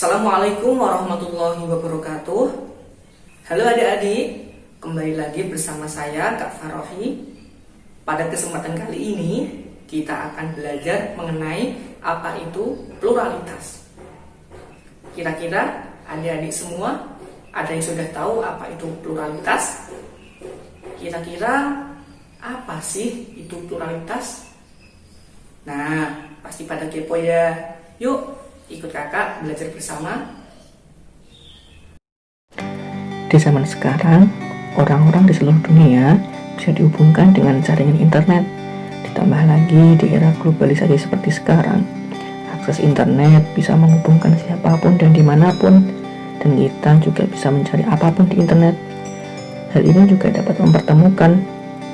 Assalamualaikum warahmatullahi wabarakatuh. Halo adik-adik, kembali lagi bersama saya Kak Farohi. Pada kesempatan kali ini kita akan belajar mengenai apa itu pluralitas. Kira-kira adik-adik semua ada yang sudah tahu apa itu pluralitas? Kira-kira apa sih itu pluralitas? Nah, pasti pada kepo ya. Yuk ikut kakak belajar bersama. Di zaman sekarang, orang-orang di seluruh dunia bisa dihubungkan dengan jaringan internet. Ditambah lagi di era globalisasi seperti sekarang, akses internet bisa menghubungkan siapapun dan dimanapun, dan kita juga bisa mencari apapun di internet. Hal ini juga dapat mempertemukan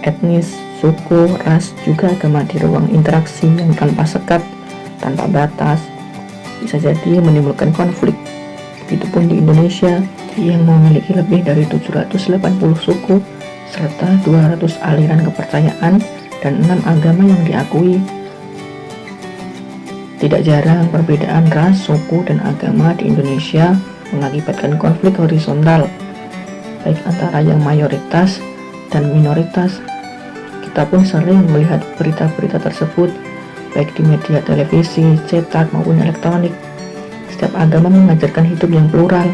etnis, suku, ras, juga agama di ruang interaksi yang tanpa sekat, tanpa batas. Bisa jadi menimbulkan konflik. Begitupun di Indonesia yang memiliki lebih dari 780 suku serta 200 aliran kepercayaan dan 6 agama yang diakui. Tidak jarang perbedaan ras, suku, dan agama di Indonesia mengakibatkan konflik horizontal, baik antara yang mayoritas dan minoritas. Kita pun sering melihat berita-berita tersebut baik di media televisi, cetak maupun elektronik. Setiap agama mengajarkan hidup yang plural.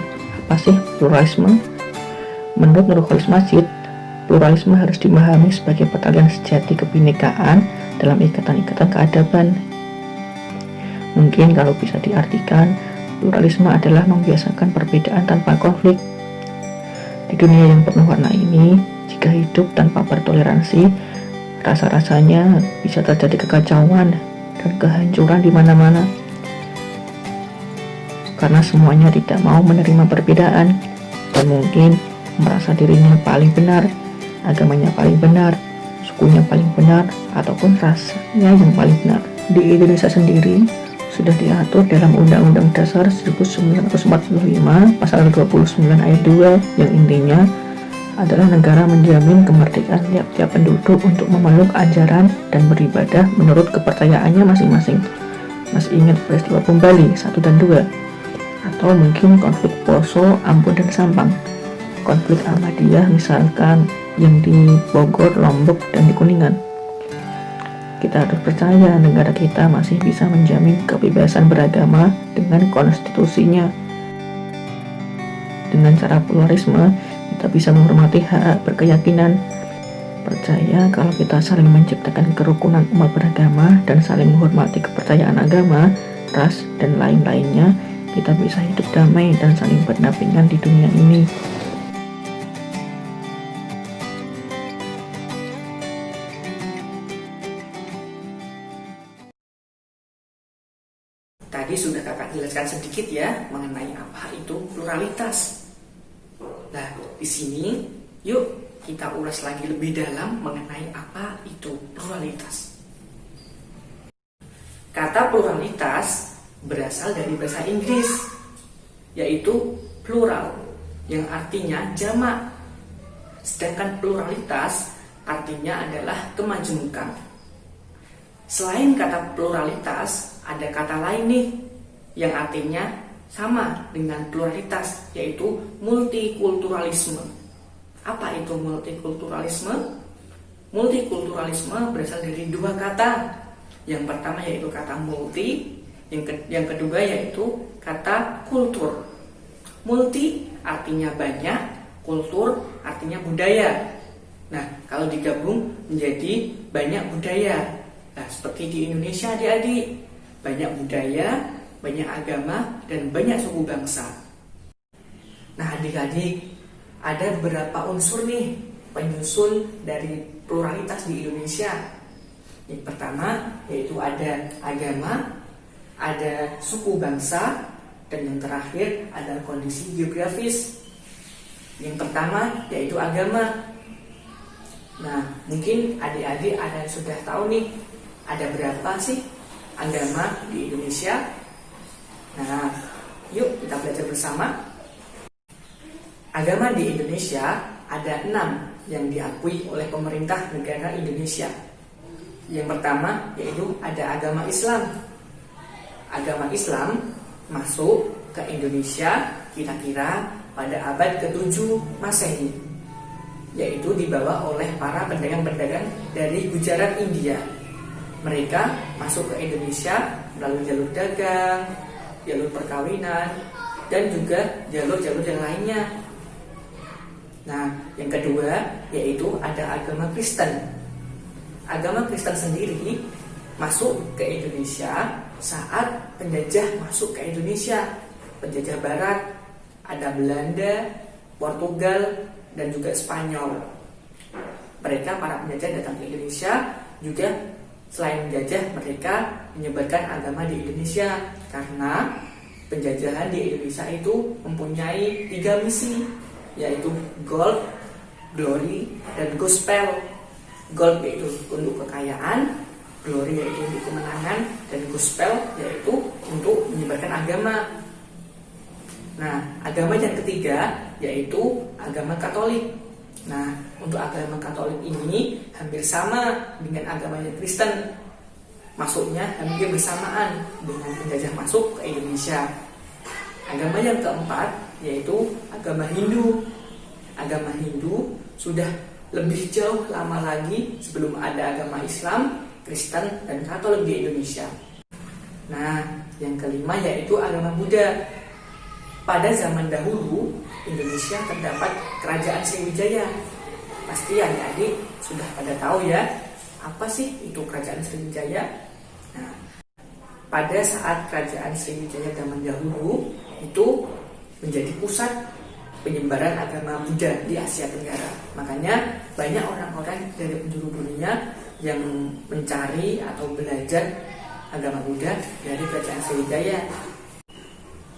Apa sih pluralisme? Menurut Nurul Khalis Majid, pluralisme harus dimahami sebagai peralihan sejati kebinekaan dalam ikatan-ikatan keadaban. Mungkin kalau bisa diartikan, pluralisme adalah membiasakan perbedaan tanpa konflik. Di dunia yang penuh warna ini, jika hidup tanpa bertoleransi, rasa-rasanya bisa terjadi kekacauan dan kehancuran di mana-mana. Karena semuanya tidak mau menerima perbedaan dan mungkin merasa dirinya paling benar, agamanya paling benar, sukunya paling benar, ataupun rasanya yang paling benar. Di Indonesia sendiri sudah diatur dalam Undang-Undang Dasar 1945 pasal 29 ayat 2 yang intinya adalah negara menjamin kemerdekaan tiap-tiap penduduk untuk memeluk ajaran dan beribadah menurut kepercayaannya masing-masing. Masih ingat peristiwa Bom Bali 1 dan 2? Atau mungkin konflik Poso, Ambon, dan Sampang. Konflik Ahmadiyah misalkan yang di Bogor, Lombok, dan di Kuningan. Kita harus percaya negara kita masih bisa menjamin kebebasan beragama dengan konstitusinya. Dengan cara pluralisme, kita bisa menghormati hak berkeyakinan, percaya kalau kita saling menciptakan kerukunan umat beragama dan saling menghormati kepercayaan agama, ras, dan lain-lainnya, kita bisa hidup damai dan saling berdampingan di dunia ini. Tadi sudah kakak jelaskan sedikit ya mengenai apa itu pluralitas. Nah, di sini yuk kita ulas lagi lebih dalam mengenai apa itu pluralitas. Kata pluralitas berasal dari bahasa Inggris, yaitu plural, yang artinya jamak. Sedangkan pluralitas artinya adalah kemajemukan. Selain kata pluralitas, ada kata lain nih yang artinya sama dengan pluralitas, yaitu multikulturalisme. Apa itu multikulturalisme? Multikulturalisme berasal dari dua kata. Yang pertama yaitu kata multi, yang kedua yaitu kata kultur. Multi artinya banyak, kultur artinya budaya. Nah, kalau digabung menjadi banyak budaya. Nah, seperti di Indonesia adik-adik, banyak budaya, banyak agama, dan banyak suku bangsa. Nah adik-adik, ada beberapa unsur nih penyusun dari pluralitas di Indonesia. Yang pertama yaitu ada agama, ada suku bangsa, dan yang terakhir ada kondisi geografis. Yang pertama yaitu agama. Nah mungkin adik-adik ada yang sudah tahu nih, ada berapa sih agama di Indonesia? Nah, yuk kita belajar bersama. Agama di Indonesia ada 6 yang diakui oleh pemerintah negara Indonesia. Yang pertama yaitu ada agama Islam. Agama Islam masuk ke Indonesia kira-kira pada abad ke-7 Masehi, yaitu dibawa oleh para pedagang-pedagang dari Gujarat, India. Mereka masuk ke Indonesia melalui jalur dagang, jalur perkawinan, dan juga jalur-jalur yang lainnya. Nah, yang kedua yaitu ada agama Kristen. Agama Kristen sendiri masuk ke Indonesia saat penjajah masuk ke Indonesia. Penjajah Barat, ada Belanda, Portugal, dan juga Spanyol. Mereka, para penjajah datang ke Indonesia, juga selain menjajah, mereka menyebarkan agama di Indonesia. Karena penjajahan di Indonesia itu mempunyai 3 misi, yaitu gold, glory, dan gospel. Gold yaitu untuk kekayaan, glory yaitu untuk kemenangan, dan gospel yaitu untuk menyebarkan agama. Nah, agama yang ketiga yaitu agama Katolik. Nah, untuk agama Katolik ini hampir sama dengan agamanya Kristen. Masuknya hampir bersamaan dengan penjajah masuk ke Indonesia. Agama yang keempat yaitu agama Hindu. Agama Hindu sudah lebih jauh lama lagi sebelum ada agama Islam, Kristen, dan Katolik di Indonesia. Nah, yang kelima yaitu agama Buddha. Pada zaman dahulu, Indonesia terdapat kerajaan Sriwijaya. Pasti adik-adik sudah pada tahu ya, apa sih itu kerajaan Sriwijaya? Nah, pada saat kerajaan Sriwijaya zaman dahulu itu menjadi pusat penyebaran agama Buddha di Asia Tenggara. Makanya banyak orang-orang dari penjuru dunia yang mencari atau belajar agama Buddha dari kerajaan Sriwijaya.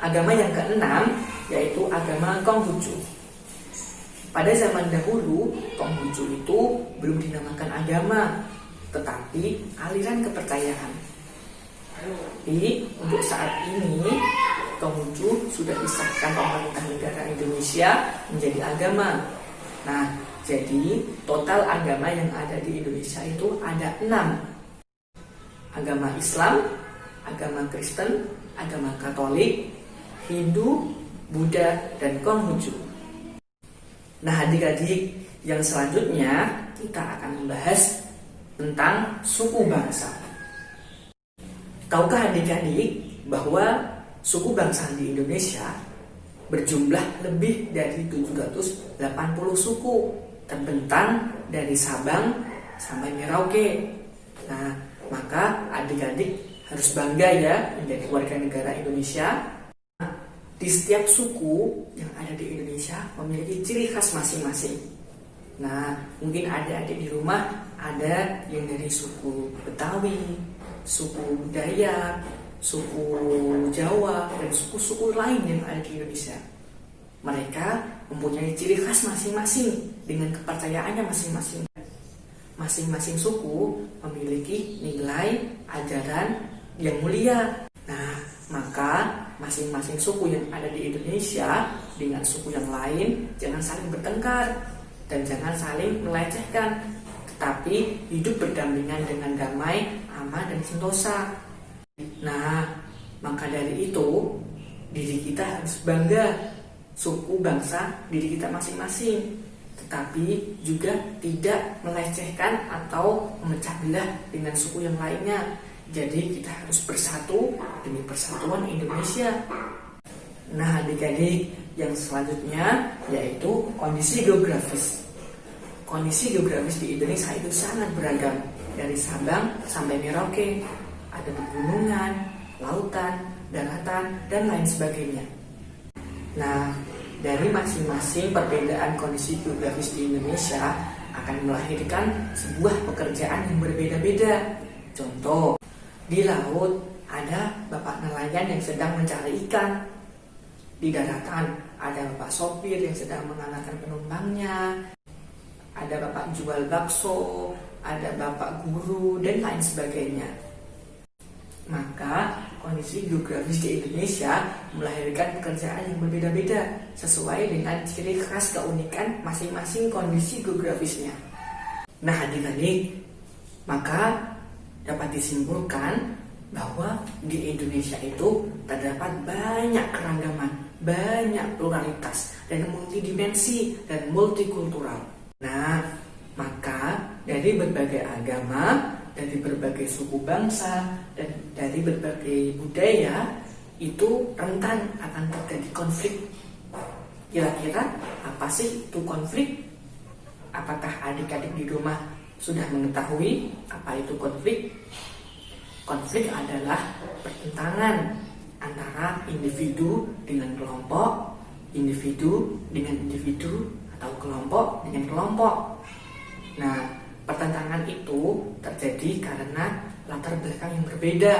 Agama yang keenam yaitu agama Konghucu. Pada zaman dahulu, Konghucu itu belum dinamakan agama, tetapi aliran kepercayaan. Jadi untuk saat ini, Konghucu sudah disahkan pemerintah negara Indonesia menjadi agama. Nah, jadi total agama yang ada di Indonesia itu ada 6. Agama Islam, agama Kristen, agama Katolik, Hindu, Buddha, dan Konghucu. Nah, adik-adik, yang selanjutnya kita akan membahas tentang suku bangsa. Tahukah adik-adik bahwa suku bangsa di Indonesia berjumlah lebih dari 780 suku, terbentang dari Sabang sampai Merauke. Nah, maka adik-adik harus bangga ya menjadi warga negara Indonesia. Di setiap suku yang ada di Indonesia memiliki ciri khas masing-masing. Nah, mungkin adik-adik di rumah ada yang dari suku Betawi, suku Dayak, suku Jawa, dan suku-suku lain yang ada di Indonesia. Mereka mempunyai ciri khas masing-masing dengan kepercayaannya masing-masing. Masing-masing suku memiliki nilai ajaran yang mulia. Nah, maka masing-masing suku yang ada di Indonesia dengan suku yang lain jangan saling bertengkar dan jangan saling melecehkan, tetapi hidup berdampingan dengan damai, aman, dan sentosa. Nah, maka dari itu diri kita harus bangga suku bangsa diri kita masing-masing, tetapi juga tidak melecehkan atau memecah belah dengan suku yang lainnya. Jadi kita harus bersatu demi persatuan Indonesia. Nah, adik-adik, yang selanjutnya yaitu kondisi geografis. Kondisi geografis di Indonesia itu sangat beragam, dari Sabang sampai Merauke. Ada pegunungan, lautan, daratan, dan lain sebagainya. Nah, dari masing-masing perbedaan kondisi geografis di Indonesia akan melahirkan sebuah pekerjaan yang berbeda-beda. Contoh, di laut ada bapak nelayan yang sedang mencari ikan. Di daratan ada bapak sopir yang sedang mengantarkan penumpangnya. Ada bapak jual bakso, ada bapak guru, dan lain sebagainya. Maka kondisi geografis di Indonesia melahirkan pekerjaan yang berbeda-beda sesuai dengan ciri khas keunikan masing-masing kondisi geografisnya. Nah, adik-adik, maka dapat disimpulkan bahwa di Indonesia itu terdapat banyak keragaman, banyak pluralitas, dan multidimensi dan multikultural. Nah, maka dari berbagai agama, dari berbagai suku bangsa, dan dari berbagai budaya itu rentan akan terjadi konflik. Kira-kira apa sih itu konflik? Apakah adik-adik di rumah sudah mengetahui apa itu konflik? Konflik adalah pertentangan antara individu dengan kelompok, individu dengan individu, atau kelompok dengan kelompok. Nah, pertentangan itu terjadi karena latar belakang yang berbeda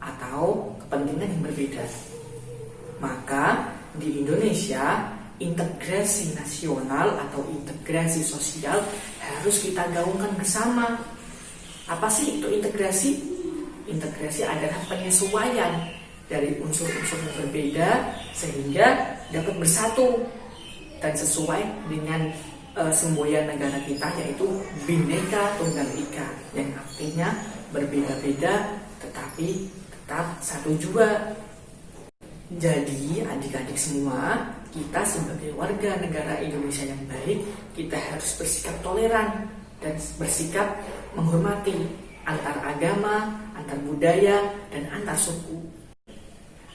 atau kepentingan yang berbeda. Maka di Indonesia, integrasi nasional atau integrasi sosial harus kita gaungkan bersama. Apa sih itu integrasi? Integrasi adalah penyesuaian dari unsur-unsur yang berbeda sehingga dapat bersatu dan sesuai dengan semboyan negara kita, yaitu Bhinneka Tunggal Ika, yang artinya berbeda-beda tetapi tetap satu jua. Jadi adik-adik semua, kita sebagai warga negara Indonesia yang baik, kita harus bersikap toleran dan bersikap menghormati antar agama, antar budaya, dan antar suku,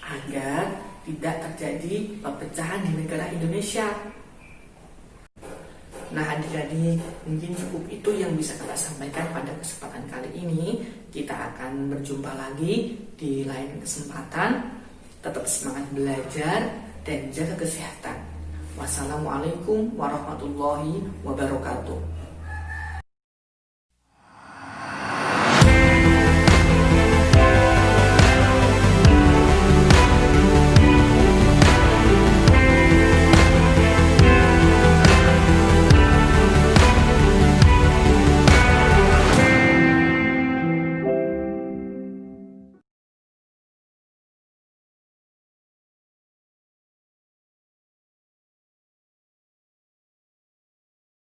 agar tidak terjadi perpecahan di negara Indonesia. Nah, adik-adik, mungkin cukup itu yang bisa kita sampaikan pada kesempatan kali ini. Kita akan berjumpa lagi di lain kesempatan. Tetap semangat belajar dan jaga kesehatan. Wassalamualaikum warahmatullahi wabarakatuh.